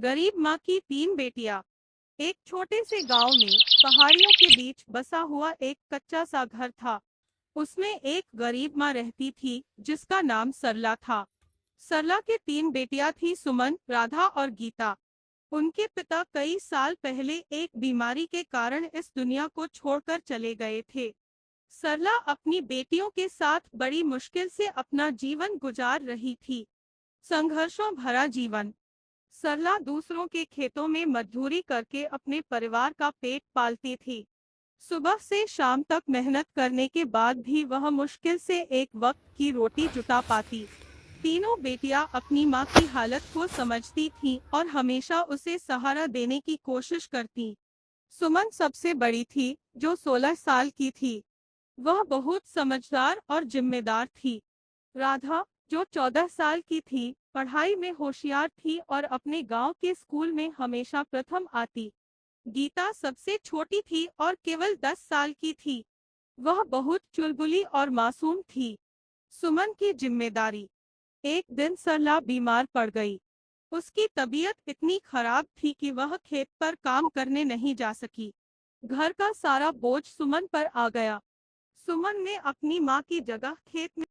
गरीब माँ की तीन बेटियां। एक छोटे से गांव में पहाड़ियों के बीच बसा हुआ एक कच्चा सा घर था। उसमें एक गरीब माँ रहती थी जिसका नाम सरला था। सरला के तीन बेटियां थी, सुमन, राधा और गीता। उनके पिता कई साल पहले एक बीमारी के कारण इस दुनिया को छोड़कर चले गए थे। सरला अपनी बेटियों के साथ बड़ी मुश्किल से अपना जीवन गुजार रही थी। संघर्षों भरा जीवन। सरला दूसरों के खेतों में मजदूरी करके अपने परिवार का पेट पालती थी। सुबह से शाम तक मेहनत करने के बाद भी वह मुश्किल से एक वक्त की रोटी जुटा पाती। तीनों बेटियां अपनी मां की हालत को समझती थीं और हमेशा उसे सहारा देने की कोशिश करती। सुमन सबसे बड़ी थी, जो 16 साल की थी। वह बहुत समझदार और जिम्मेदार थी। राधा, जो 14 साल की थी, पढ़ाई में होशियार थी और अपने गांव के स्कूल में हमेशा प्रथम आती। गीता सबसे छोटी थी और केवल 10 साल की थी। वह बहुत चुलबुली और मासूम थी। सुमन की जिम्मेदारी। एक दिन सरला बीमार पड़ गई। उसकी तबीयत इतनी खराब थी कि वह खेत पर काम करने नहीं जा सकी। घर का सारा बोझ सुमन पर आ गया। सुमन ने अपनी मां की जगह खेत में